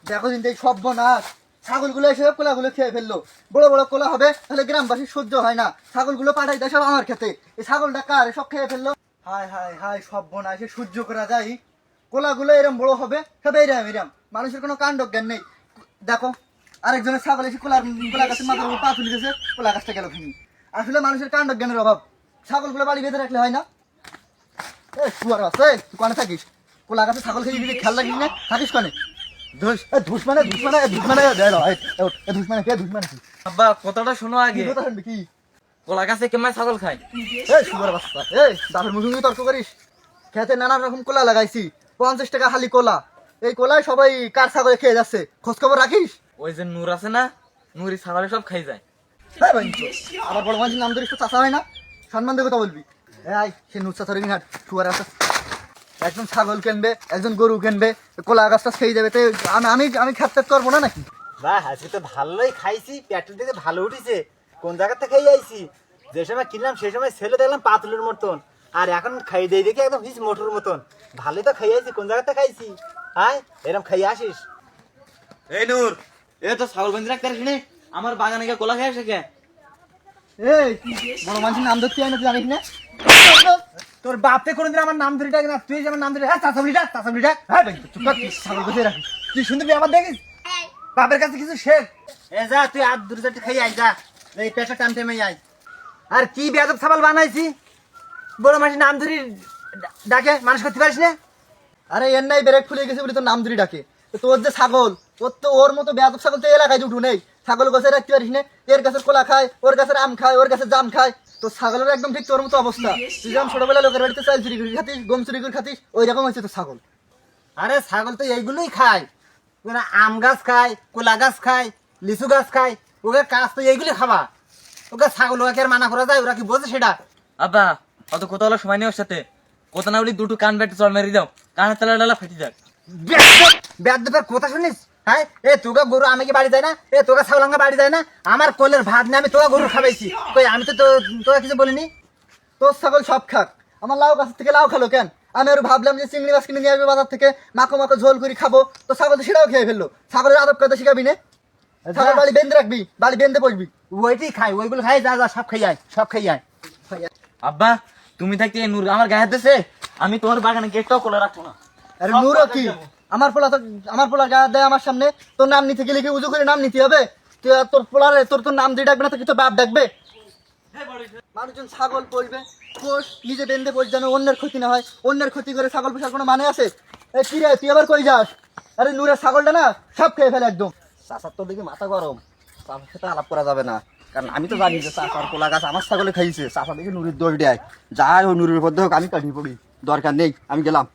দেখো কিন্তু এই সর্বনাশ, ছাগলগুলো এসে কোলাগুলো খেয়ে ফেললো। বড় বড় কোলা হবে তাহলে গ্রামবাসী সহ্য হয় না, ছাগলগুলো পাঠাই দেয় সব আমার খেতে। এই ছাগলটা কার, সব খেয়ে ফেললো। হায় হায় হায়, সর্বনাশ, সহ্য করা যায়? কোলাগুলো এরম বড় হবে, সব এরম এরম, মানুষের কোনো কাণ্ড জ্ঞান নেই। দেখো আরেকজনের ছাগল এসে কোলা গাছের মাথার উপর পা তুলে দিয়েছে, কোলা গাছটা গেল ভেঙে। আসলে মানুষের কাণ্ড জ্ঞানের অভাব, ছাগলগুলো বাড়ি বেঁধে রাখলে হয় না। এ শুয়ার আছে, তুই কনে থাকিস? কোলা গাছে ছাগল খেয়ে যদি খেয়াল রাখিস না, থাকিস কনে? ধুস মানে আব্বা কথাটা শোনো আগে। কি কলা গাছে কেমন ছাগল খায়? শুয়ার বাচ্চা, দাঁড়ের মুখে তর্ক করিস? খেতে নানান রকম কোলা লাগাইছি, 50 টাকা খালি কোলা। এই কোলায় সবাই কার ছাগলে খেয়ে যাচ্ছে, খোঁজ খবর রাখিস? ওই যে নূর আছে না, নূরি ছাগলে সব খাই যায়। আবার বড় মানুষের নাম ধরিস তো চাষা হয় না, সম্মান দিয়ে কথা বলবি। সে নুচ্ছা ধরে ঘাট শুয়ার আছে। একজন ছাগল কিনবে, একজন গরু কিনবে, কোলা গাছটা খেয়ে যাবে, আমি আমি খেতে করবো না নাকি? বা আজকে তো ভালোই খাইছি, পেটের দিকে ভালো উঠেছে। কোন জায়গা থেকে খেয়ে আইছি? যে সময় কিনলাম সেই সময় ছেলে দেখলাম পাতলুর মতন, আর এখন খাই দিয়ে দেখি একদম হিস মোটর মতন। ভালোই তো খাই আইছি, কোন জায়গাতে খাইছি? আয় এরম খাই আসিস? এই নূর, এ তো ছাগল বেঁধে রাখতে পারিস নি, আমার বাগানে গিয়ে কলা খেয়ে আসে কে? এই বড় মানুষের নাম ধরতে হয় না, তুই জানিস না? তোর বাপে কোনদিন আমার নাম ধরে ডাকে না, তুই যে আমার নাম ধরে, হ্যাঁ চাচাবুড়ি ডাক, চাচাবুড়ি ডাক। হ্যাঁ ভাই, চুপ কর, ছাগল বসে রাখিস। তুই শুনতে পেয়ে আমার দেখিস বাপের কাছে কিছু শেখ। এ যা তুই আর দূরে যাতে খাই আই, যা এই পেটটা টানতে মেয়ে আই। আর কি বেয়াদব ছাগল বানাইছি, বড় মাসি নাম ধরি ডাকে, মানুষ করতে পারিস না? আরে এর নাই ব্রেক ফুলে গেছে বলে তোর নাম ধরে ডাকে। তো তোর যে ছাগল, ওর মতো বেয়াদব ছাগল তো এলাকায় উঠু নেই। ছাগল গাছে রাখতে পারিস না, এর গাছের কোলা খায়, ওর গাছের আম খায়, ওর গাছের জাম খায়। তো ছাগলের একদম ঠিক তোর মতো অবস্থা। তুই যেমন ছোটবেলা লোকের বাড়িতে চাল চুরি করে খাতিস, গম চুরি করে খাতিস, ওই রকম হয়েছে তো ছাগল। আরে ছাগল তো এইগুলোই খায়, ওরা আম গাছ খায়, কোলা গাছ খায়, লিচু গাছ খায়, ওকে কাজ তো এইগুলি খাবা। ওকে ছাগল ওকে আর মানা করা যায়? ওরা কি বোঝে সেটা? আব্বা অত কথা হলো সময় নেই ওর সাথে। কথা না বলি দুটো কান বেটে চল মেরে দাও, কানের তালা ডালা ফেটে যাক। বেদবের কথা শুনিস? হ্যাঁ, এ তোকে গরু আমি কি বাড়ি যায় না? এ তোকে ছাগল আমাকে বাড়ি যায় না? আমার কোলের ভাত নিয়ে আমি তোকে গরু খাবাইছি, কই আমি তো তোকে কিছু বলিনি। তোর ছাগল সব খাক, আমার লাউ গাছ থেকে লাউ খালো কেন? আমি আর ভাবলাম যে চিংড়ি মাছ কিনে নিয়ে আসবে বাজার থেকে, মাখো মাখো ঝোল করে খাবো, তো ছাগল তো সেটাও খেয়ে ফেললো। ছাগলের আদব কথা শিখাবি না, ছাগল বাড়ি বেঁধে রাখবি, বাড়ি বেঁধে বসবি। ওইটাই খাই, ওইগুলো খাই, যা যা সব খাই আয়, সব খাই আয়। আব্বা তুমি থাকতে এই নূর আমার গায়ে দিছে, আমি তোমার বাগানে গেটটাও খোলা রাখবো না। আরে নুরো কি, আমার পোলা গা দেয় আমার সামনে, তোর নাম নিতে গেলে কি উজু করে নাম নিতে হবে? তুই আর তোর পোলারে তোর নাম দিয়ে ডাকবে না, তো তোর বাপ ডাকবে? মানুষজন ছাগল পড়বে, পোষ নিজে বেঁধে পোষ, যেন অন্যের ক্ষতি না হয়। অন্যের ক্ষতি করে ছাগল পোষার কোনো মানে আছে? এই কি রে, তুই আবার কই যাস? আরে নূরের ছাগলটা না সব খেয়ে ফেলে একদম। চাষার তো দেখি মাথা গরম, চাষার সাথে আলাপ করা যাবে না, কারণ আমি তো জানি যে চাষার কোলা গাছ আমার ছাগলে খাইছে। চাষা দেখি নুরের দৌড় দেয়, যাই ও নুরের মধ্যে হোক আমি কাটিয়ে পড়ি, দরকার নেই, আমি গেলাম।